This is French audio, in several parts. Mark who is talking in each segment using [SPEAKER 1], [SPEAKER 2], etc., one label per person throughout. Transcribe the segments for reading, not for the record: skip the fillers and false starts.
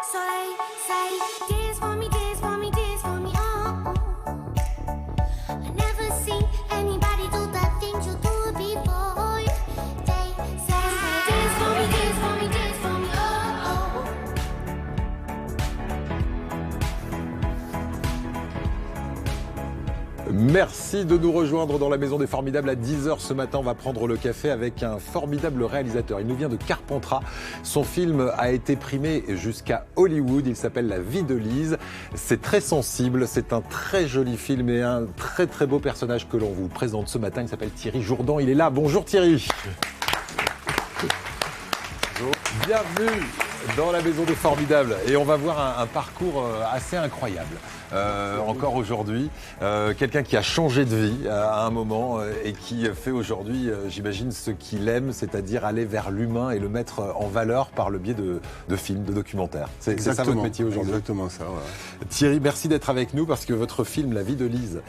[SPEAKER 1] Say, dance for me, dance for me, dance for me, oh. I never seen anybody do the things you do before. They say, dance for me, dance for me, dance for me, oh.
[SPEAKER 2] Merci de nous rejoindre dans la Maison des Formidables à 10h ce matin. On va prendre le café avec un formidable réalisateur. Il nous vient de Carpentras. Son film a été primé jusqu'à Hollywood. Il s'appelle La vie de Lise. C'est très sensible. C'est un très joli film et un très très beau personnage que l'on vous présente ce matin. Il s'appelle Thierry Jourdan. Il est là. Bonjour Thierry. Bonjour. Bienvenue dans la Maison des Formidables. Et on va voir un parcours assez incroyable. Encore aujourd'hui, quelqu'un qui a changé de vie à un moment et qui fait aujourd'hui, j'imagine, ce qu'il aime, c'est-à-dire aller vers l'humain et le mettre en valeur par le biais de films, de documentaires. C'est ça votre métier aujourd'hui.
[SPEAKER 3] Exactement ça, ouais.
[SPEAKER 2] Thierry, merci d'être avec nous parce que votre film La vie de Lise,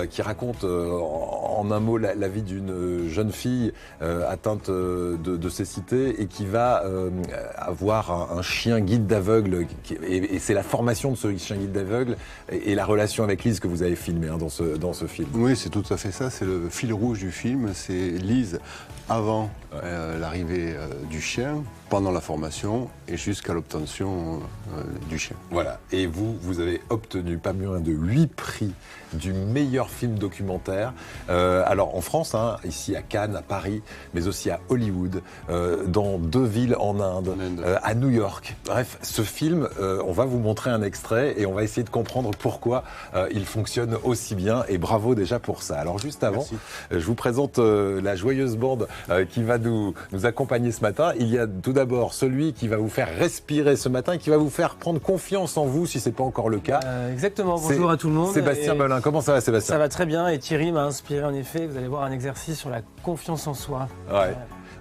[SPEAKER 2] qui raconte en un mot la vie d'une jeune fille atteinte de cécité et qui va avoir un chien guide d'aveugle et c'est la formation de ce chien guide d'aveugle et la relation avec Lise que vous avez filmé dans ce film.
[SPEAKER 3] Oui, c'est tout à fait ça, c'est le fil rouge du film, c'est Lise avant l'arrivée du chien, pendant la formation et jusqu'à l'obtention du chien.
[SPEAKER 2] Voilà, et vous avez obtenu pas moins de 8 prix du meilleur film documentaire. Alors en France, hein, ici à Cannes, à Paris, mais aussi à Hollywood, dans 2 villes en Inde, à New York. Bref, ce film, on va vous montrer un extrait et on va essayer de comprendre pourquoi il fonctionne aussi bien. Et bravo déjà pour ça. Alors juste avant, je vous présente la joyeuse bande qui va nous accompagner ce matin. Il y a tout d'abord celui qui va vous faire respirer ce matin, qui va vous faire prendre confiance en vous si ce n'est pas encore le cas.
[SPEAKER 4] Exactement, bonjour à tout le monde.
[SPEAKER 2] Sébastien Belin, comment ça va Sébastien?
[SPEAKER 4] Ça va très bien et Thierry m'a inspiré en effet, vous allez voir un exercice sur la confiance en soi.
[SPEAKER 2] Ouais.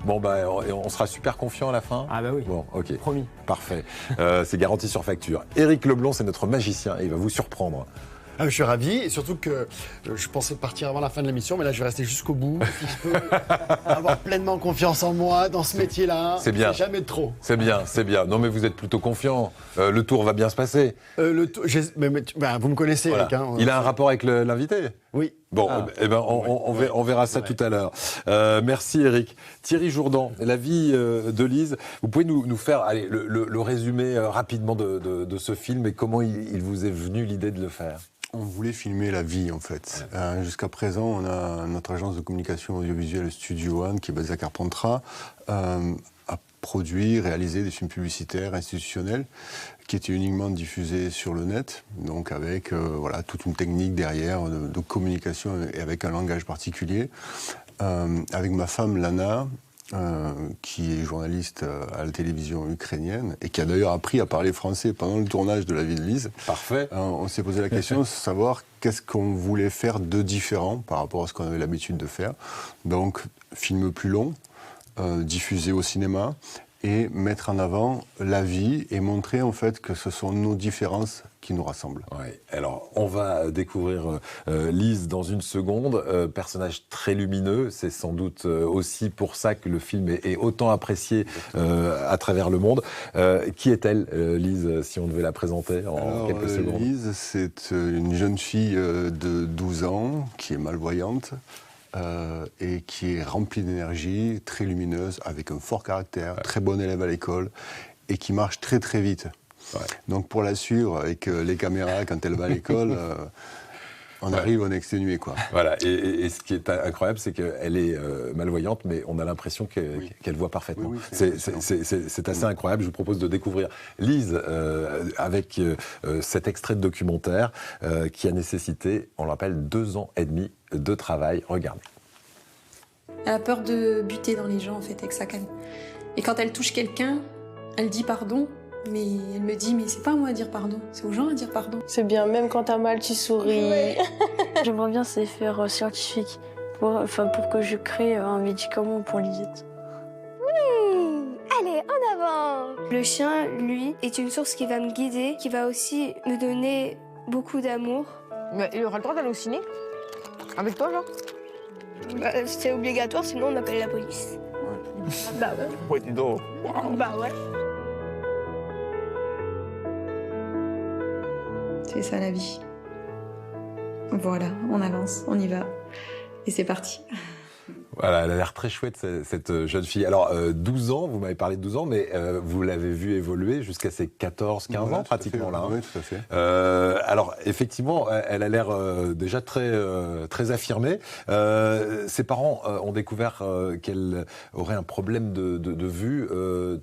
[SPEAKER 2] Bon, bah, on sera super confiant à la fin.
[SPEAKER 4] Ah bah oui,
[SPEAKER 2] bon, ok.
[SPEAKER 4] Promis.
[SPEAKER 2] Parfait, c'est garanti sur facture. Éric Leblond, c'est notre magicien et il va vous surprendre.
[SPEAKER 5] Ah, je suis ravi, et surtout que je pensais partir avant la fin de l'émission, mais là je vais rester jusqu'au bout. Si je peux avoir pleinement confiance en moi dans ce métier-là,
[SPEAKER 2] c'est bien.
[SPEAKER 5] Jamais de trop.
[SPEAKER 2] C'est bien, c'est bien. Non mais vous êtes plutôt confiant. Le tour va bien se passer.
[SPEAKER 5] Vous me connaissez,
[SPEAKER 2] voilà.
[SPEAKER 5] Eric. Hein,
[SPEAKER 2] il a un rapport avec l'invité?
[SPEAKER 5] Oui.
[SPEAKER 2] Bon, on verra ça tout à l'heure. Merci Eric. Thierry Jourdan, La vie de Lise. Vous pouvez nous faire le résumé rapidement de ce film et comment il vous est venu l'idée de le faire?
[SPEAKER 3] On voulait filmer la vie, en fait. Jusqu'à présent, on a notre agence de communication audiovisuelle Studio One, qui est basée à Carpentras, à produire, réaliser des films publicitaires, institutionnels, qui étaient uniquement diffusés sur le net, donc avec toute une technique derrière de communication et avec un langage particulier. Avec ma femme Lana, qui est journaliste à la télévision ukrainienne et qui a d'ailleurs appris à parler français pendant le tournage de La vie de Lise.
[SPEAKER 2] Parfait.
[SPEAKER 3] On s'est posé la question de savoir qu'est-ce qu'on voulait faire de différent par rapport à ce qu'on avait l'habitude de faire. Donc, film plus long, diffusé au cinéma et mettre en avant la vie et montrer en fait que ce sont nos différences qui nous rassemblent.
[SPEAKER 2] Ouais. Alors, on va découvrir Lise dans une seconde. Personnage très lumineux, c'est sans doute aussi pour ça que le film est autant apprécié à travers le monde. Qui est-elle, Lise, si on devait la présenter en quelques secondes?
[SPEAKER 3] Lise, c'est une jeune fille de 12 ans qui est malvoyante. Et qui est remplie d'énergie, très lumineuse, avec un fort caractère, très bon élève à l'école, et qui marche très très vite. Ouais. Donc pour la suivre, avec les caméras, quand elle va à l'école, on arrive, on est exténué, quoi.
[SPEAKER 2] Voilà, et ce qui est incroyable, c'est qu'elle est malvoyante, mais on a l'impression qu'elle voit parfaitement. Oui, c'est assez incroyable. Je vous propose de découvrir Lise avec cet extrait de documentaire qui a nécessité, on le rappelle, 2 ans et demi de travail. Regardez.
[SPEAKER 6] Elle a peur de buter dans les gens, en fait, avec sa canne. Et quand elle touche quelqu'un, elle dit pardon, mais elle me dit, mais c'est pas à moi à dire pardon, c'est aux gens à dire pardon.
[SPEAKER 7] C'est bien, même quand t'as mal, tu souris. Ouais. J'aimerais bien ces faire scientifiques pour que je crée un médicament pour Lisette.
[SPEAKER 8] Oui, allez, en avant. Le chien, lui, est une source qui va me guider, qui va aussi me donner beaucoup d'amour.
[SPEAKER 9] Mais il aura le droit d'aller au ciné? Avec toi, genre?
[SPEAKER 8] C'est obligatoire, sinon on appelle la police.
[SPEAKER 9] Bah ouais.
[SPEAKER 8] Bah ouais.
[SPEAKER 6] C'est ça la vie. Voilà, on avance, on y va. Et c'est parti.
[SPEAKER 2] Voilà, elle a l'air très chouette, cette jeune fille. Alors, 12 ans, vous m'avez parlé de 12 ans, mais vous l'avez vue évoluer jusqu'à ses 14, 15 ans pratiquement, là.
[SPEAKER 3] Oui, tout à fait.
[SPEAKER 2] Alors, effectivement, elle a l'air déjà très affirmée. Ses parents ont découvert qu'elle aurait un problème de vue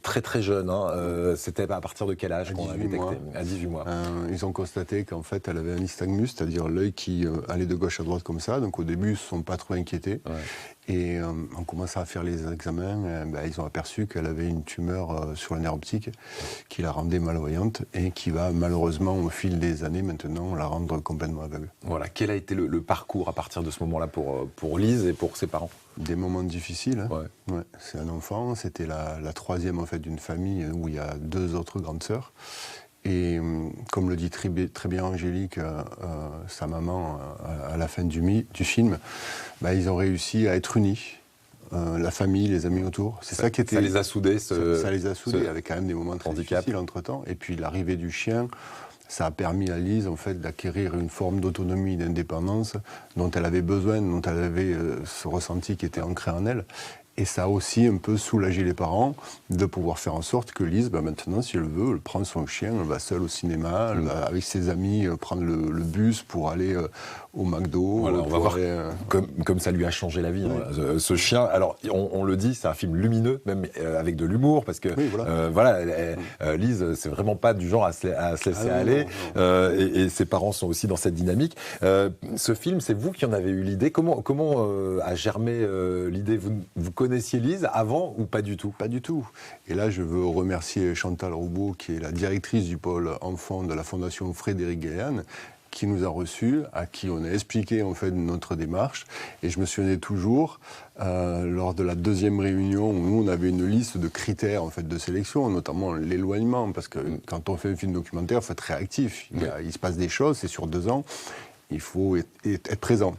[SPEAKER 2] très très jeune. Hein. C'était à partir de quel âge qu'on a détecté ? À 18 mois.
[SPEAKER 3] Ils ont constaté qu'en fait, elle avait un nystagmus, c'est-à-dire l'œil qui allait de gauche à droite comme ça. Donc au début, ils ne se sont pas trop inquiétés. Ouais. Et en commençant à faire les examens, ils ont aperçu qu'elle avait une tumeur sur le nerf optique qui la rendait malvoyante et qui va malheureusement, au fil des années maintenant, la rendre complètement aveugle.
[SPEAKER 2] Voilà. Quel a été le parcours à partir de ce moment-là pour Lise et pour ses parents ?
[SPEAKER 3] Des moments difficiles. Hein. Ouais. C'est un enfant, c'était la troisième en fait, d'une famille où il y a 2 autres grandes sœurs. Et comme le dit très bien Angélique, sa maman, à la fin du film, ils ont réussi à être unis. La famille, les amis autour. C'est ça qui était.
[SPEAKER 2] Ça les a soudés.
[SPEAKER 3] Ça les a soudés, avec quand même des moments très difficiles entre-temps. Et puis l'arrivée du chien, ça a permis à Lise en fait, d'acquérir une forme d'autonomie, d'indépendance dont elle avait besoin, dont elle avait ce ressenti qui était ancré en elle. Et ça a aussi un peu soulagé les parents de pouvoir faire en sorte que Lise, maintenant, si elle veut, elle prend son chien, elle va seule au cinéma, elle va avec ses amis prendre le bus pour aller au McDo.
[SPEAKER 2] Voilà, on va voir comme ça lui a changé la vie. Oui. Hein, ce chien, alors on le dit, c'est un film lumineux, même avec de l'humour, parce que Lise, c'est vraiment pas du genre à se laisser aller, non. Et ses parents sont aussi dans cette dynamique. Ce film, c'est vous qui en avez eu l'idée. Comment a germé l'idée ? Vous connaissiez Lise avant ou pas du tout ?
[SPEAKER 3] Pas du tout. Et là, je veux remercier Chantal Roubaud, qui est la directrice du pôle enfant de la Fondation Frédéric Gaillan, qui nous a reçus, à qui on a expliqué en fait notre démarche. Et je me souvenais toujours, lors de la 2e réunion, où nous on avait une liste de critères en fait de sélection, notamment l'éloignement, parce que quand on fait un film documentaire, il faut être réactif. Il se passe des choses, c'est sur 2 ans, il faut être présent.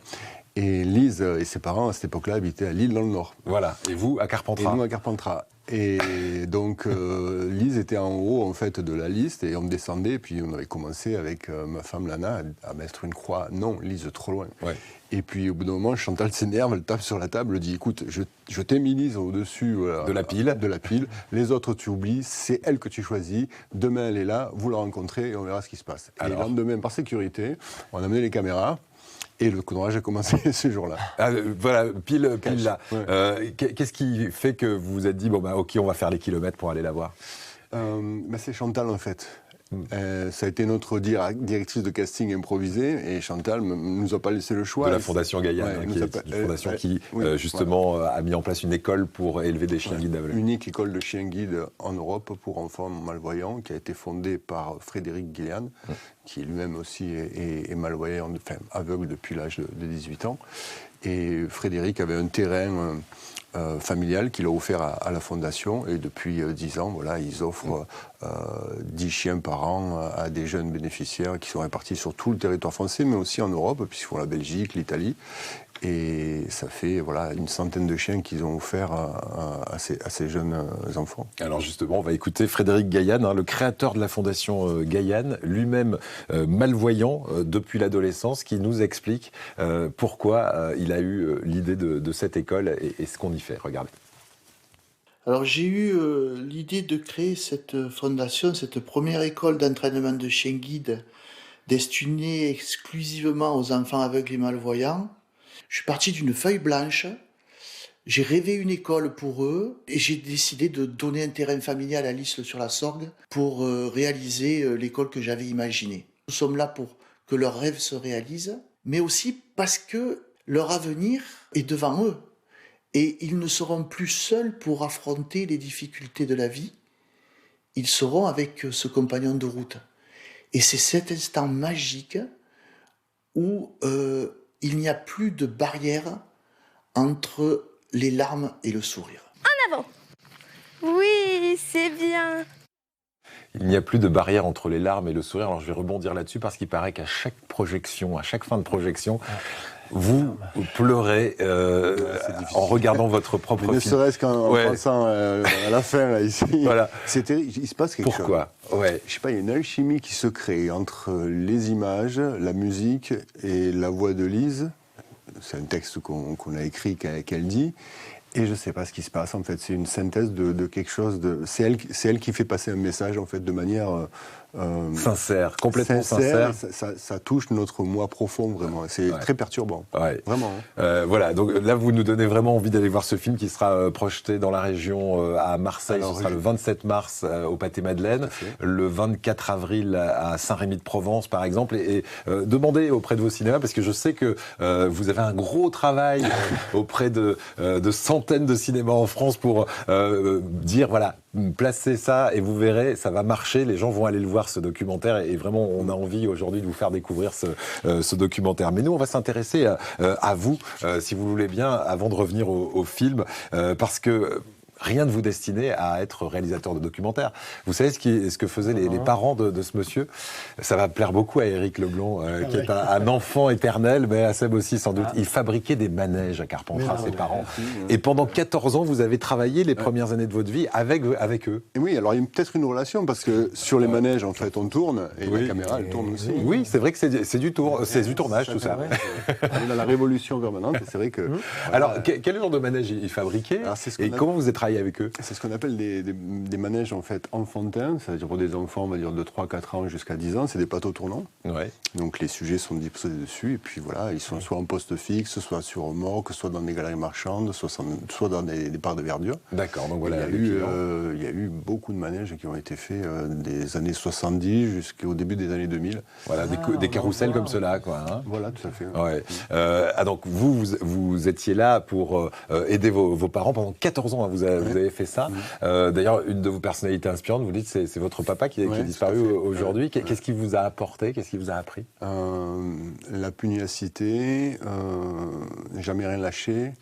[SPEAKER 3] Et Lise et ses parents, à cette époque-là, habitaient à Lille, dans le Nord.
[SPEAKER 2] Voilà. Et vous, à Carpentras.
[SPEAKER 3] Et nous, à Carpentras. Et donc, Lise était en haut, en fait, de la liste, et on descendait, et puis on avait commencé avec ma femme, Lana, à mettre une croix. Non, Lise, trop loin. Ouais. Et puis, au bout d'un moment, Chantal s'énerve, elle tape sur la table, elle dit, écoute, je t'ai mis Lise au-dessus
[SPEAKER 2] de la pile.
[SPEAKER 3] Les autres, tu oublies, c'est elle que tu choisis. Demain, elle est là, vous la rencontrez, et on verra ce qui se passe. Alors... Et le lendemain, par sécurité, on a amené les caméras. Et le courage a commencé ce jour-là.
[SPEAKER 2] Voilà, pile là. Ouais. Qu'est-ce qui fait que vous vous êtes dit, ok, on va faire les kilomètres pour aller la voir ?
[SPEAKER 3] C'est Chantal, en fait. Ça a été notre directrice de casting improvisée, et Chantal ne nous a pas laissé le choix.
[SPEAKER 2] De la Fondation Gaillan, qui est une fondation qui, justement, a mis en place une école pour élever des chiens guides aveugles.
[SPEAKER 3] Unique école de chiens guides en Europe pour enfants malvoyants, qui a été fondée par Frédéric Gaillan, qui lui-même aussi est malvoyant, enfin aveugle depuis l'âge de 18 ans. Et Frédéric avait un terrain familial qu'il a offert à la Fondation, et depuis 10 ans, voilà, ils offrent 10 chiens par an à des jeunes bénéficiaires qui sont répartis sur tout le territoire français, mais aussi en Europe, puisqu'ils font la Belgique, l'Italie. Et ça fait une centaine de chiens qu'ils ont offerts à ces jeunes enfants.
[SPEAKER 2] Alors justement, on va écouter Frédéric Gaillan, le créateur de la Fondation Gaillan, lui-même malvoyant depuis l'adolescence, qui nous explique pourquoi il a eu l'idée de cette école et ce qu'on y fait. Regardez.
[SPEAKER 10] Alors j'ai eu l'idée de créer cette fondation, cette première école d'entraînement de chiens guides destinée exclusivement aux enfants aveugles et malvoyants. Je suis parti d'une feuille blanche, j'ai rêvé une école pour eux et j'ai décidé de donner un terrain familial à L'Isle-sur-la-Sorgue pour réaliser l'école que j'avais imaginée. Nous sommes là pour que leurs rêves se réalisent, mais aussi parce que leur avenir est devant eux et ils ne seront plus seuls pour affronter les difficultés de la vie, ils seront avec ce compagnon de route. Et c'est cet instant magique où il n'y a plus de barrière entre les larmes et le sourire.
[SPEAKER 8] En avant! Oui, c'est bien!
[SPEAKER 2] Il n'y a plus de barrière entre les larmes et le sourire. Alors je vais rebondir là-dessus parce qu'il paraît qu'à chaque projection, à chaque fin de projection, vous pleurez en regardant votre propre
[SPEAKER 3] Mais ne
[SPEAKER 2] film.
[SPEAKER 3] serait-ce qu'en pensant à la fin, là, ici.
[SPEAKER 2] Voilà.
[SPEAKER 3] C'est terrible. Il se passe quelque chose.
[SPEAKER 2] Pourquoi? Ouais.
[SPEAKER 3] Je sais pas, il y a une alchimie qui se crée entre les images, la musique et la voix de Lise. C'est un texte qu'on a écrit, qu'elle dit. Et je sais pas ce qui se passe, en fait. C'est une synthèse de quelque chose de... C'est elle qui fait passer un message, en fait, de manière...
[SPEAKER 2] sincère, complètement sincère.
[SPEAKER 3] Ça touche notre moi profond, vraiment. C'est très perturbant.
[SPEAKER 2] Ouais.
[SPEAKER 3] Vraiment.
[SPEAKER 2] Voilà, donc là, vous nous donnez vraiment envie d'aller voir ce film qui sera projeté dans la région à Marseille.
[SPEAKER 3] Alors,
[SPEAKER 2] ce sera le 27 mars au Pâté-Madeleine, le 24 avril à Saint-Rémy-de-Provence, par exemple. Et demandez auprès de vos cinémas, parce que je sais que vous avez un gros travail auprès de centaines de cinémas en France pour dire, voilà, placez ça et vous verrez, ça va marcher. Les gens vont aller le voir, ce documentaire, et vraiment, on a envie aujourd'hui de vous faire découvrir ce documentaire. Mais nous, on va s'intéresser à vous, si vous voulez bien, avant de revenir au film, parce que rien ne vous destinait à être réalisateur de documentaires. Vous savez ce que faisaient les parents de ce monsieur? Ça va plaire beaucoup à Éric Leblanc, qui est un enfant éternel, mais à Seb aussi sans doute. Il fabriquait des manèges à Carpentras, ses parents. Et pendant 14 ans, vous avez travaillé les premières années de votre vie avec eux.
[SPEAKER 3] Et oui, alors il y a peut-être une relation, parce que sur les manèges, en fait, on tourne, et la caméra, elle tourne aussi.
[SPEAKER 2] Oui, c'est vrai que c'est du tournage, tout ça.
[SPEAKER 3] On est dans la révolution permanente, et c'est vrai que...
[SPEAKER 2] Alors, quel genre de manège il fabriquait? Et comment vous avez travaillé avec eux?
[SPEAKER 3] C'est ce qu'on appelle des manèges, en fait, enfantins, c'est-à-dire pour des enfants, on va dire de 3-4 ans jusqu'à 10 ans, c'est des plateaux tournants.
[SPEAKER 2] Ouais.
[SPEAKER 3] Donc les sujets sont disposés dessus, et puis voilà, ils sont soit en poste fixe, soit sur remorque, soit dans des galeries marchandes, soit dans des parcs de verdure.
[SPEAKER 2] D'accord, donc voilà.
[SPEAKER 3] Il y a eu beaucoup de manèges qui ont été faits des années 70 jusqu'au début des années 2000.
[SPEAKER 2] Voilà, des carrousels comme cela, quoi. Hein.
[SPEAKER 3] Voilà, tout à fait.
[SPEAKER 2] Ouais. Donc vous étiez là pour aider vos parents pendant 14 ans, hein, vous avez fait ça. D'ailleurs, une de vos personnalités inspirantes, vous dites, c'est votre papa qui est disparu aujourd'hui. Qu'est-ce qu'il vous a apporté? Qu'est-ce qu'il vous a appris?
[SPEAKER 3] La pugnacité, jamais rien lâcher,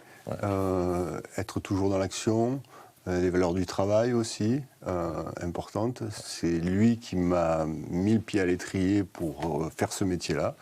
[SPEAKER 3] être toujours dans l'action, les valeurs du travail aussi, importantes. C'est lui qui m'a mis le pied à l'étrier pour faire ce métier-là,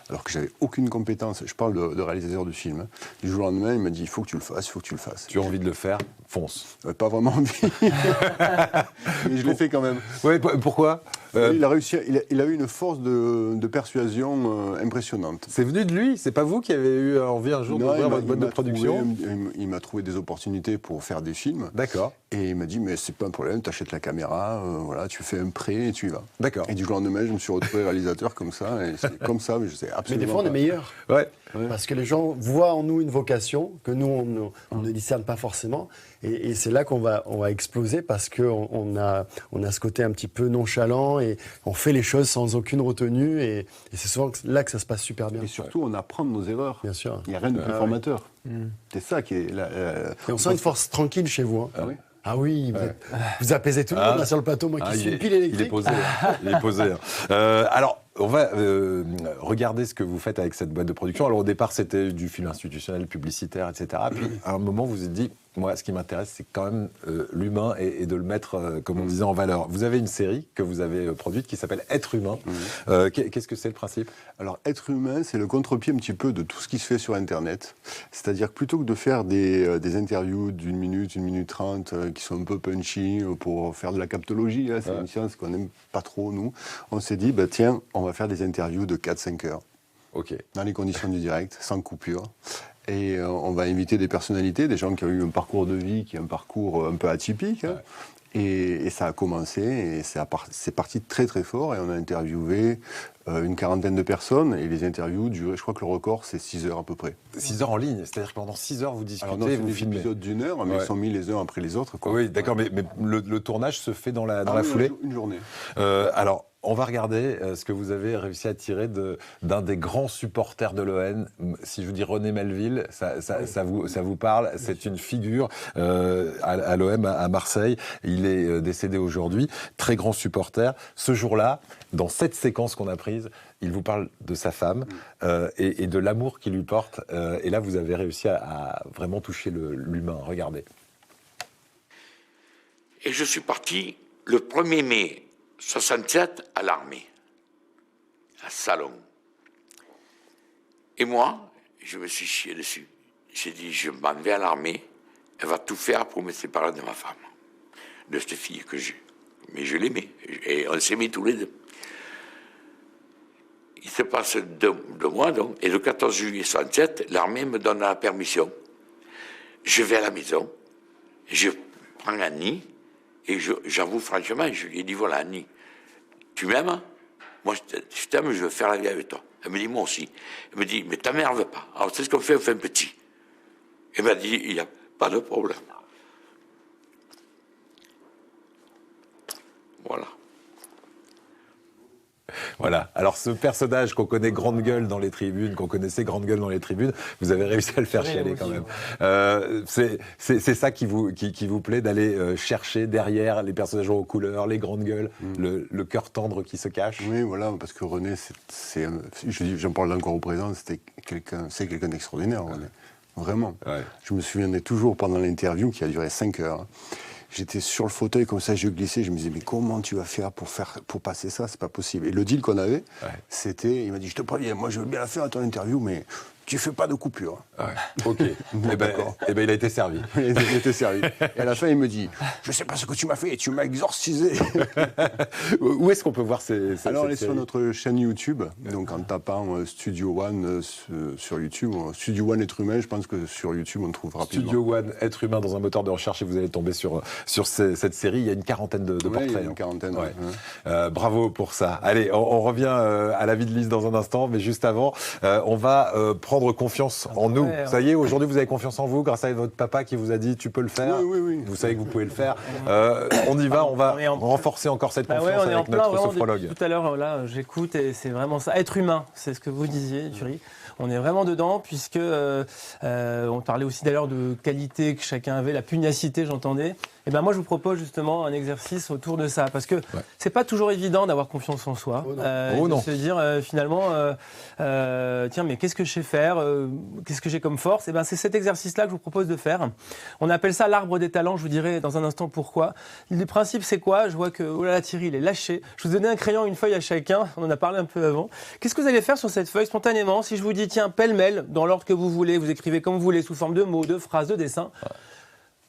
[SPEAKER 3] alors que j'avais aucune compétence. Je parle de réalisateur de film. Hein. Du jour au lendemain, il m'a dit, il faut que tu le fasses, il faut que tu le fasses.
[SPEAKER 2] Tu as envie de le faire? Fonce.
[SPEAKER 3] Pas vraiment envie. Mais je l'ai fait quand même.
[SPEAKER 2] Ouais, pourquoi?
[SPEAKER 3] Il a réussi, il a eu une force de persuasion impressionnante.
[SPEAKER 2] C'est venu de lui? C'est pas vous qui avez eu envie un jour d'ouvrir votre boîte de production?
[SPEAKER 3] Il m'a trouvé des opportunités pour faire des films.
[SPEAKER 2] D'accord.
[SPEAKER 3] Et il m'a dit, mais c'est pas un problème, t'achètes la caméra, voilà, tu fais un prêt et tu y vas.
[SPEAKER 2] D'accord.
[SPEAKER 3] Et du jour au lendemain, je me suis retrouvé réalisateur comme ça, et c'est comme ça, mais je sais absolument.
[SPEAKER 5] Mais des fois, on est meilleur.
[SPEAKER 2] Ouais.
[SPEAKER 5] Parce que les gens voient en nous une vocation que nous, on ne discerne pas forcément. Et c'est là qu'on va exploser, parce qu'on a ce côté un petit peu nonchalant, et on fait les choses sans aucune retenue. Et c'est souvent là que ça se passe super bien.
[SPEAKER 3] Et surtout, on apprend de nos erreurs.
[SPEAKER 5] Bien sûr.
[SPEAKER 3] Il n'y a rien de plus formateur. C'est ça qui est...
[SPEAKER 5] Et on sent une force tranquille chez vous. Hein.
[SPEAKER 3] Ah oui.
[SPEAKER 5] Ah oui, vous apaisez tout le monde là sur le plateau, moi qui suis une pile électrique.
[SPEAKER 2] Il est posé. Il est posé. Alors, on va regarder ce que vous faites avec cette boîte de production. Alors, au départ, c'était du film institutionnel, publicitaire, etc. Puis, à un moment, vous vous êtes dit, moi, ce qui m'intéresse, c'est quand même l'humain et de le mettre, comme on disait, en valeur. Vous avez une série que vous avez produite qui s'appelle Être humain. Qu'est-ce que c'est le principe?
[SPEAKER 3] Alors, Être humain, c'est le contre-pied un petit peu de tout ce qui se fait sur Internet. C'est-à-dire que plutôt que de faire des interviews d'1 minute, 1 minute 30, qui sont un peu punchy pour faire de la captologie, hein, c'est une science qu'on n'aime pas trop, nous, on s'est dit, bah, tiens, on va faire des interviews de 4-5 heures.
[SPEAKER 2] Ok. Dans
[SPEAKER 3] les conditions du direct, sans coupure. Et on va inviter des personnalités, des gens qui ont eu un parcours de vie, qui ont un parcours un peu atypique. Hein. Et ça a commencé, et c'est parti très très fort, et on a interviewé une 40aine de personnes, et les interviews duraient, je crois que le record, c'est 6 heures à peu près.
[SPEAKER 2] 6 heures en ligne, c'est-à-dire que pendant 6 heures, vous discutez,
[SPEAKER 3] alors non,
[SPEAKER 2] vous
[SPEAKER 3] des
[SPEAKER 2] filmez.
[SPEAKER 3] épisodes d'1 heure, mais ils sont mis les uns après les autres. Quoi.
[SPEAKER 2] Oui, d'accord, mais le tournage se fait dans la foulée?
[SPEAKER 3] Une journée.
[SPEAKER 2] Alors, on va regarder ce que vous avez réussi à tirer d'un des grands supporters de l'ON. Si je vous dis René Melville, ça vous parle. C'est une figure à l'OM à Marseille. Il est décédé aujourd'hui. Très grand supporter. Ce jour-là, dans cette séquence qu'on a prise, il vous parle de sa femme et de l'amour qu'il lui porte. Et là, vous avez réussi à vraiment toucher l'humain. Regardez.
[SPEAKER 11] Et je suis parti le 1er mai 67 à l'armée, à Salon. Et moi, je me suis chié dessus. J'ai dit, je m'en vais à l'armée, elle va tout faire pour me séparer de ma femme, de cette fille que j'ai. Mais je l'aimais, et on s'aimait tous les deux. Il se passe 2 mois, donc, et le 14 juillet 67, l'armée me donne la permission. Je vais à la maison, je prends Annie, et j'avoue franchement, je lui ai dit, voilà Annie, tu m'aimes? Moi je t'aime, je veux faire la vie avec toi. Elle me dit, moi aussi. Elle me dit, mais t'emmerve pas. Alors c'est ce qu'on fait, on fait un petit. Elle m'a dit, il n'y a pas de problème. Voilà.
[SPEAKER 2] Voilà. Alors ce personnage qu'on connaît grande gueule dans les tribunes, qu'on connaissait grande gueule dans les tribunes, vous avez réussi à le faire chialer quand même. C'est ça qui vous plaît, d'aller chercher derrière les personnages aux couleurs, les grandes gueules, le cœur tendre qui se cache.
[SPEAKER 3] Oui, voilà, parce que René, j'en parle encore au présent, c'est quelqu'un d'extraordinaire, René. Vraiment. Ouais. Je me souviendrai toujours pendant l'interview qui a duré 5 heures. J'étais sur le fauteuil comme ça, je glissais, je me disais mais comment tu vas faire pour passer ça, c'est pas possible. Et le deal qu'on avait, c'était, il m'a dit je te préviens, moi je veux bien la faire à ton interview, mais tu fais pas de coupure.
[SPEAKER 2] Ouais. Ok. D'accord. Et ben il a été servi.
[SPEAKER 3] Il a été servi. Et à la fin il me dit je sais pas ce que tu m'as fait, tu m'as exorcisé.
[SPEAKER 2] Où est-ce qu'on peut voir
[SPEAKER 3] Alors on est sur notre chaîne YouTube, donc en tapant Studio One sur YouTube, Studio One Être Humain, je pense que sur YouTube on trouve rapidement.
[SPEAKER 2] Studio One Être Humain dans un moteur de recherche et vous allez tomber sur cette série. Il y a une quarantaine de portraits. Il y a
[SPEAKER 3] une quarantaine.
[SPEAKER 2] Ouais. Bravo pour ça. Allez, on revient à la vie de Lise dans un instant, mais juste avant, on va prendre confiance en nous. Ça y est, aujourd'hui vous avez confiance en vous grâce à votre papa qui vous a dit tu peux le faire.
[SPEAKER 3] Oui.
[SPEAKER 2] Vous savez que vous pouvez le faire. On y va, on va renforcer encore cette confiance avec notre sophrologue.
[SPEAKER 4] Tout à l'heure, là, j'écoute et c'est vraiment ça. Être humain, c'est ce que vous disiez, Thierry. On est vraiment dedans puisque on parlait aussi d'ailleurs de qualité que chacun avait, la pugnacité, j'entendais. Et ben moi je vous propose justement un exercice autour de ça parce que c'est pas toujours évident d'avoir confiance en soi, de se dire finalement tiens mais qu'est-ce que je sais faire, qu'est-ce que j'ai comme force. Et ben c'est cet exercice-là que je vous propose de faire. On appelle ça l'arbre des talents. Je vous dirai dans un instant pourquoi. Le principe c'est quoi? Je vois que oh là là Thierry il est lâché. Je vous donnais un crayon, une feuille à chacun. On en a parlé un peu avant. Qu'est-ce que vous allez faire sur cette feuille spontanément? Si je vous dis tiens pêle-mêle dans l'ordre que vous voulez, vous écrivez comme vous voulez sous forme de mots, de phrases, de dessins.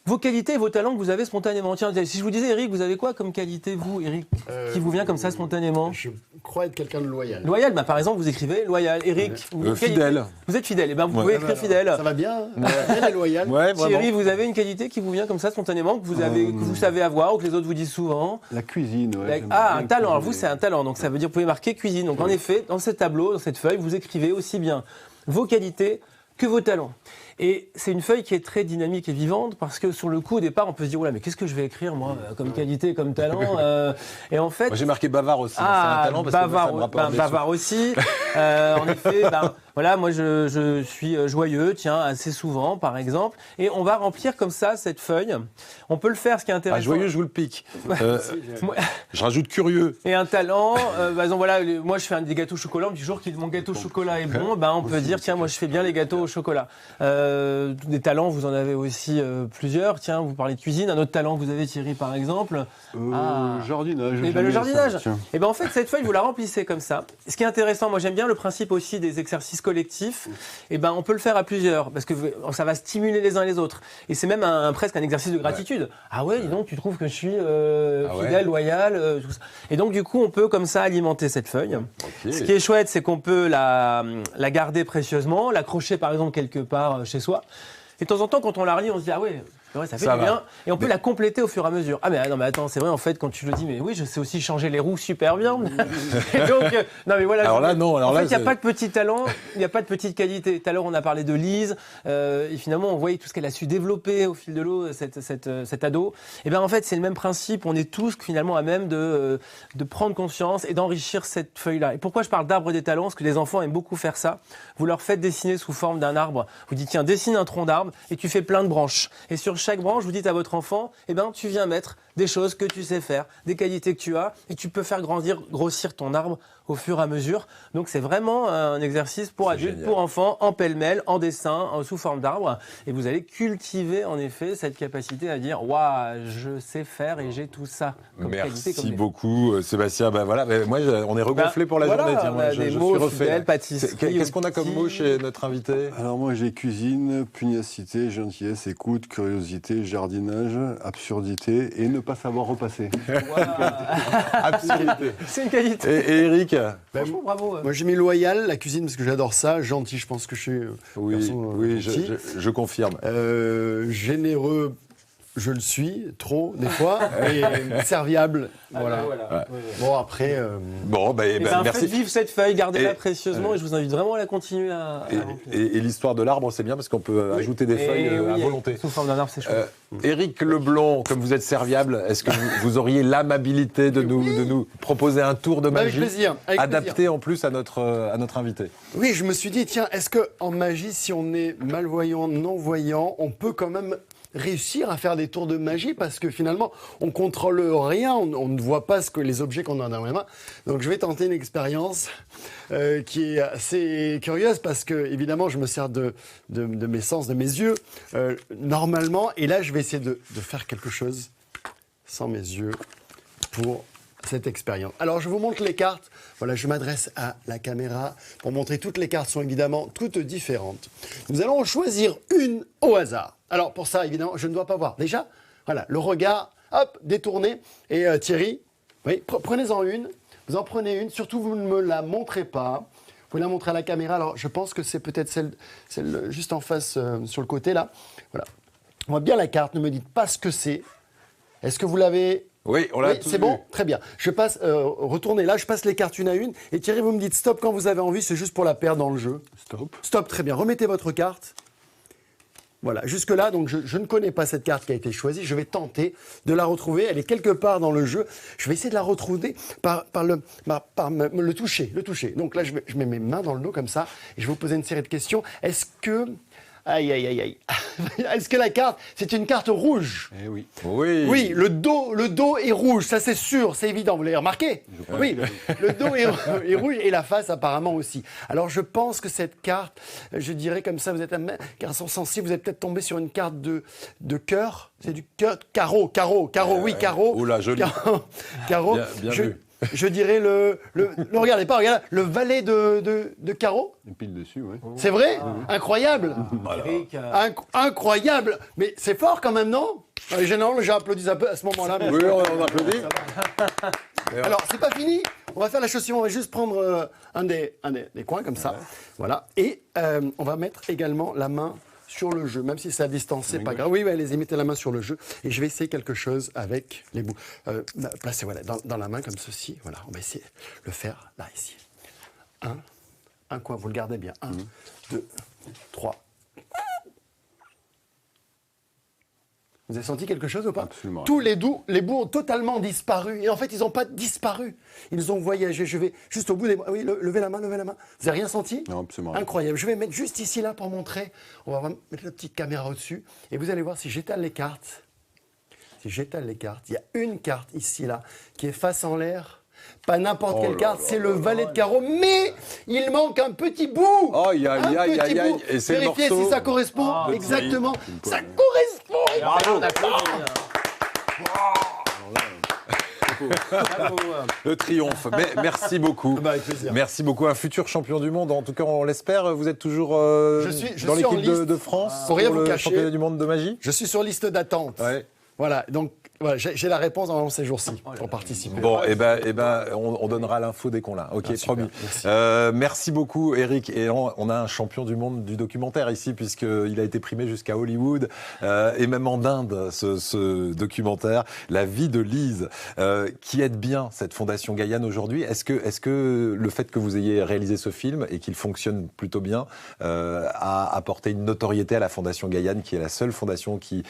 [SPEAKER 4] Vos qualités et vos talents que vous avez spontanément. Tiens, si je vous disais, Eric, vous avez quoi comme qualité, vous, Eric, qui vous vient comme ça spontanément?
[SPEAKER 5] Je crois être quelqu'un de loyal.
[SPEAKER 4] Loyal, bah, par exemple, vous écrivez loyal. Eric,
[SPEAKER 2] fidèle.
[SPEAKER 4] Vous êtes fidèle. Et ben, vous pouvez écrire fidèle.
[SPEAKER 5] Ça va bien. Fidèle et loyal.
[SPEAKER 4] Thierry, vous avez une qualité qui vous vient comme ça spontanément, que vous savez avoir ou que les autres vous disent souvent?
[SPEAKER 3] La cuisine,
[SPEAKER 4] un talent. Alors vous, c'est un talent. Donc ça veut dire que vous pouvez marquer cuisine. Donc en effet, dans ce tableau, dans cette feuille, vous écrivez aussi bien vos qualités que vos talents. Et c'est une feuille qui est très dynamique et vivante parce que sur le coup, au départ, on peut se dire, mais qu'est-ce que je vais écrire, moi, comme qualité, comme talent Et en fait...
[SPEAKER 2] Moi, j'ai marqué bavard aussi. C'est un talent parce que ça me rapporte
[SPEAKER 4] bavard aussi. En effet, voilà, moi, je suis joyeux, tiens, assez souvent, par exemple. Et on va remplir comme ça cette feuille. On peut le faire, ce qui est intéressant...
[SPEAKER 2] joyeux, je vous le pique. Je rajoute curieux.
[SPEAKER 4] Et un talent, par exemple, voilà, moi, je fais des gâteaux au chocolat. Du jour que mon gâteau au chocolat est bon, on peut dire, tiens, moi, je fais bien les gâteaux au chocolat. Des talents, vous en avez aussi plusieurs. Tiens, vous parlez de cuisine. Un autre talent que vous avez, Thierry, par exemple.
[SPEAKER 3] Jardinage.
[SPEAKER 4] Le jardinage. Et en fait, cette feuille, vous la remplissez comme ça. Ce qui est intéressant, moi, j'aime bien le principe aussi des exercices collectifs. On peut le faire à plusieurs parce que ça va stimuler les uns les autres. Et c'est même presque un exercice de gratitude. Ah ouais, dis donc, tu trouves que je suis fidèle, loyal, tout ça. Et donc, du coup, on peut comme ça alimenter cette feuille. Okay. Ce qui est chouette, c'est qu'on peut la garder précieusement, l'accrocher par exemple quelque part chez soi. Et de temps en temps, quand on la relit, on se dit ah ouais, ça fait du bien. Et on peut la compléter au fur et à mesure. Ah mais non mais attends, c'est vrai en fait quand tu le dis, mais oui, je sais aussi changer les roues super bien. Et donc non mais voilà.
[SPEAKER 2] Alors là non. Alors
[SPEAKER 4] en fait, il n'y a pas de petit talent, il n'y a pas de petite qualité. Tout à l'heure, on a parlé de Lise et finalement, on voyait tout ce qu'elle a su développer au fil de l'eau, cette ado. Et bien en fait, c'est le même principe. On est tous finalement à même de prendre conscience et d'enrichir cette feuille-là. Et pourquoi je parle d'arbre des talents? Parce que les enfants aiment beaucoup faire ça. Vous leur faites dessiner sous forme d'un arbre. Vous dites tiens, dessine un tronc d'arbre et tu fais plein de branches. Et sur chaque branche, vous dites à votre enfant, eh ben, tu viens mettre des choses que tu sais faire, des qualités que tu as, et tu peux faire grossir ton arbre au fur et à mesure. Donc c'est vraiment un exercice pour adultes,
[SPEAKER 2] génial.
[SPEAKER 4] pour enfants, en pêle-mêle, en dessin, sous forme d'arbre. Et vous allez cultiver en effet cette capacité à dire « Waouh, je sais faire et j'ai tout ça » comme qualité, comme
[SPEAKER 2] Merci
[SPEAKER 4] défaut.
[SPEAKER 2] beaucoup, Sébastien. Ben voilà, ben moi, on est regonflé pour la
[SPEAKER 4] voilà,
[SPEAKER 2] journée. Tiens,
[SPEAKER 4] on
[SPEAKER 2] moi,
[SPEAKER 4] a
[SPEAKER 2] je
[SPEAKER 4] des
[SPEAKER 2] suis
[SPEAKER 4] mots
[SPEAKER 2] refait.
[SPEAKER 4] fidèles, pâtisserie,
[SPEAKER 2] Qu'est-ce qu'on a comme
[SPEAKER 4] outils.
[SPEAKER 2] mot chez notre invité?
[SPEAKER 3] Alors moi j'ai cuisine, pugnacité, gentillesse, écoute, curiosité, jardinage, absurdité et ne pas savoir repasser.
[SPEAKER 2] Absurdité.
[SPEAKER 4] C'est une qualité.
[SPEAKER 2] Et Eric?
[SPEAKER 4] Franchement, bravo.
[SPEAKER 5] Moi, j'ai mis loyal, la cuisine, parce que j'adore ça. Gentil, je pense que je suis
[SPEAKER 2] Oui,
[SPEAKER 5] garçon,
[SPEAKER 2] oui,
[SPEAKER 5] gentil.
[SPEAKER 2] je confirme.
[SPEAKER 5] Généreux, je le suis, trop, des fois. Et serviable, voilà.
[SPEAKER 2] Ouais.
[SPEAKER 5] Bon, après...
[SPEAKER 2] Bon, ben,
[SPEAKER 4] Eh ben,
[SPEAKER 2] merci.
[SPEAKER 4] faites vivre cette feuille, gardez-la
[SPEAKER 2] Et-
[SPEAKER 4] précieusement et je vous invite vraiment à la continuer à remplir.
[SPEAKER 2] Et l'histoire de l'arbre, c'est bien parce qu'on peut ajouter des feuilles
[SPEAKER 4] Et
[SPEAKER 2] à
[SPEAKER 4] oui,
[SPEAKER 2] volonté.
[SPEAKER 4] Sous forme d'un arbre, c'est chouette.
[SPEAKER 2] Éric Leblond, comme vous êtes serviable, est-ce que vous auriez l'amabilité de nous proposer un tour de
[SPEAKER 5] Avec
[SPEAKER 2] magie
[SPEAKER 5] plaisir, avec
[SPEAKER 2] adapté
[SPEAKER 5] plaisir.
[SPEAKER 2] en plus à notre invité?
[SPEAKER 5] Oui, je me suis dit, tiens, est-ce qu'en magie, si on est malvoyant, non-voyant, on peut quand même réussir à faire des tours de magie parce que finalement, on contrôle rien, on ne voit pas les objets qu'on a dans les mains. Donc, je vais tenter une expérience qui est assez curieuse parce que, évidemment, je me sers de mes sens, de mes yeux, normalement. Et là, je vais essayer de faire quelque chose sans mes yeux pour cette expérience. Alors, je vous montre les cartes. Voilà, je m'adresse à la caméra pour montrer toutes les cartes sont évidemment toutes différentes. Nous allons en choisir une au hasard. Alors, pour ça, évidemment, je ne dois pas voir. Déjà, voilà, le regard, hop, détourné. Et Thierry, oui, prenez-en une. Vous en prenez une. Surtout, vous ne me la montrez pas. Vous la montrez à la caméra. Alors, je pense que c'est peut-être celle juste en face, sur le côté, là. Voilà. On voit bien la carte. Ne me dites pas ce que c'est. Est-ce que vous l'avez...
[SPEAKER 2] Oui, on l'a
[SPEAKER 5] Oui,
[SPEAKER 2] tous
[SPEAKER 5] c'est
[SPEAKER 2] vu.
[SPEAKER 5] bon, très bien. Je passe, retournez là, je passe les cartes une à une. Et Thierry, vous me dites stop quand vous avez envie, c'est juste pour la perdre dans le jeu.
[SPEAKER 3] Stop.
[SPEAKER 5] Stop, très bien. Remettez votre carte. Voilà, jusque-là, donc je ne connais pas cette carte qui a été choisie. Je vais tenter de la retrouver. Elle est quelque part dans le jeu. Je vais essayer de la retrouver par le toucher. Donc là, je mets mes mains dans le dos comme ça et je vais vous poser une série de questions. Est-ce que... Aïe, aïe, aïe, aïe. Est-ce que la carte, c'est une carte rouge?
[SPEAKER 3] Eh oui.
[SPEAKER 2] Oui.
[SPEAKER 5] Oui, le dos est rouge, ça c'est sûr, c'est évident, vous l'avez remarqué? Oui, le dos est rouge et la face apparemment aussi. Alors je pense que cette carte, je dirais comme ça, vous êtes un garçon sensible, vous êtes peut-être tombé sur une carte de cœur, c'est du cœur, carreau, oui, carreau.
[SPEAKER 2] Oula, joli.
[SPEAKER 5] Carreau.
[SPEAKER 2] Bien vu.
[SPEAKER 5] Je dirais ne regardez pas, regardez, le valet de carreau.
[SPEAKER 3] Une pile dessus, oui.
[SPEAKER 5] C'est vrai? Incroyable.
[SPEAKER 4] Eric,
[SPEAKER 5] Incroyable. Mais c'est fort quand même, non? Généralement, j'ai applaudi un peu à ce moment-là. mais-
[SPEAKER 2] Oui, on applaudit.
[SPEAKER 5] Alors, c'est pas fini. On va faire la chose suivante. On va juste prendre un des coins comme ça. Voilà. Et on va mettre également la main sur le jeu, même si c'est à distance, c'est pas grave. Oui, allez-y, mettez la main sur le jeu. Et je vais essayer quelque chose avec les bouts. Placez voilà, dans la main comme ceci. Voilà, on va essayer de le faire là, ici. Un coin, vous le gardez bien. 1, 2, 3. Vous avez senti quelque chose ou pas?
[SPEAKER 3] Absolument.
[SPEAKER 5] Tous les bouts ont totalement disparu. Et en fait, ils n'ont pas disparu. Ils ont voyagé. Je vais juste au bout des... Oui, levez la main. Vous n'avez rien senti?
[SPEAKER 3] Non, absolument.
[SPEAKER 5] Incroyable. Je vais mettre juste ici, là, pour montrer. On va mettre la petite caméra au-dessus. Et vous allez voir, si j'étale les cartes, il y a une carte ici, là, qui est face en l'air. Pas n'importe quelle carte, c'est le valet de carreau. Mais il manque un petit bout.
[SPEAKER 2] Aïe, aïe, aïe, aïe, aïe. Et c'est le
[SPEAKER 5] Vérifiez
[SPEAKER 2] morceau
[SPEAKER 5] si ça correspond.
[SPEAKER 2] de
[SPEAKER 5] Exactement.
[SPEAKER 2] Thierry.
[SPEAKER 5] Ça correspond.
[SPEAKER 4] bravo, on applaudit. Bravo.
[SPEAKER 2] Le triomphe. Mais merci beaucoup.
[SPEAKER 5] Avec plaisir.
[SPEAKER 2] Merci beaucoup. Un futur champion du monde. En tout cas, on l'espère. Vous êtes toujours
[SPEAKER 5] Je
[SPEAKER 2] dans
[SPEAKER 5] suis en
[SPEAKER 2] l'équipe
[SPEAKER 5] liste.
[SPEAKER 2] de France
[SPEAKER 5] Pour rien vous
[SPEAKER 2] le
[SPEAKER 5] cacher.
[SPEAKER 2] championnat du monde de magie.
[SPEAKER 5] Je suis sur liste d'attente.
[SPEAKER 2] Ouais.
[SPEAKER 5] Voilà, donc voilà, j'ai la réponse dans ces jours-ci pour participer.
[SPEAKER 2] Bon, on donnera l'info dès qu'on l'a. Ok,
[SPEAKER 5] super,
[SPEAKER 2] promis.
[SPEAKER 5] merci.
[SPEAKER 2] Merci beaucoup, Eric. Et on a un champion du monde du documentaire ici, puisqu'il a été primé jusqu'à Hollywood et même en Inde, ce documentaire, La vie de Lise, qui aide bien cette Fondation Gaïane aujourd'hui. Est-ce que le fait que vous ayez réalisé ce film et qu'il fonctionne plutôt bien a apporté une notoriété à la Fondation Gaïane, qui est la seule fondation qui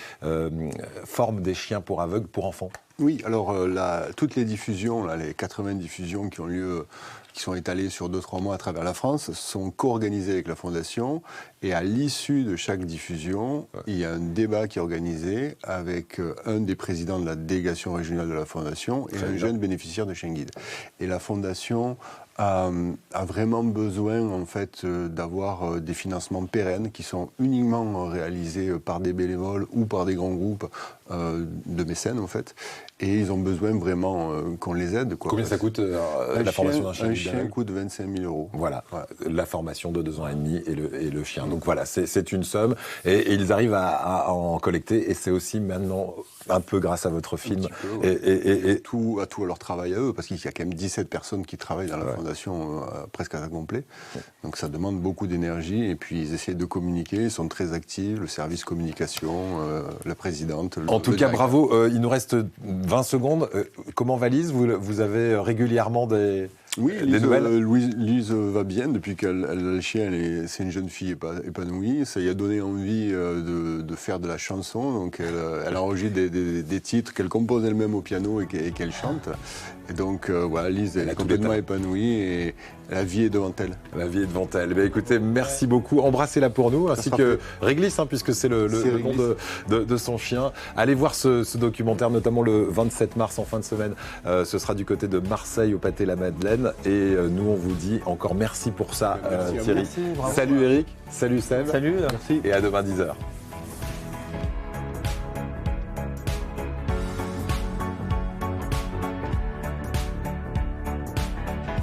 [SPEAKER 2] forme des chiens pour aveugles, pour enfants?
[SPEAKER 3] Oui, alors toutes les diffusions, là, les 80 diffusions qui ont lieu, qui sont étalées sur 2-3 mois à travers la France, sont co-organisées avec la Fondation. Et à l'issue de chaque diffusion, il y a un débat qui est organisé avec un des présidents de la délégation régionale de la Fondation et un jeune bénéficiaire de Chien Guide. Et la Fondation a vraiment besoin en fait d'avoir des financements pérennes qui sont uniquement réalisés par des bénévoles ou par des grands groupes de mécènes en fait. Et ils ont besoin vraiment qu'on les aide. Quoi.
[SPEAKER 2] Combien ça coûte la formation d'un chien?
[SPEAKER 3] Un chien coûte 25 000 €.
[SPEAKER 2] Voilà, la formation de 2 ans et demi et le chien. Donc voilà, c'est une somme et ils arrivent à en collecter et c'est aussi maintenant un peu grâce à votre film
[SPEAKER 3] et tout à leur travail à eux, parce qu'il y a quand même 17 personnes qui travaillent dans la Fondation presque à temps complet. Donc ça demande beaucoup d'énergie et puis ils essaient de communiquer, ils sont très actifs, le service communication, la présidente.
[SPEAKER 2] En tout cas, bravo. Il nous reste 20 secondes. Comment va Lise? Vous avez régulièrement des nouvelles?
[SPEAKER 3] Lise va bien depuis qu'elle a le chien. C'est une jeune fille épanouie. Ça lui a donné envie de faire de la chanson. Donc elle enregistre des titres qu'elle compose elle-même au piano et qu'elle chante. Et donc voilà, Lise elle est complètement épanouie et la vie est devant elle.
[SPEAKER 2] La vie est devant elle. Ben, écoutez, merci beaucoup. Embrassez-la pour nous, ainsi que Réglisse, puisque c'est le nom de son chien. Allez voir ce documentaire, notamment le 27 mars en fin de semaine. Ce sera du côté de Marseille au Pâté-la-Madeleine. Et nous, on vous dit encore merci pour ça, Thierry.
[SPEAKER 4] Merci,
[SPEAKER 2] salut Eric, salut Seb.
[SPEAKER 4] Salut. Merci.
[SPEAKER 2] Et à demain 10h.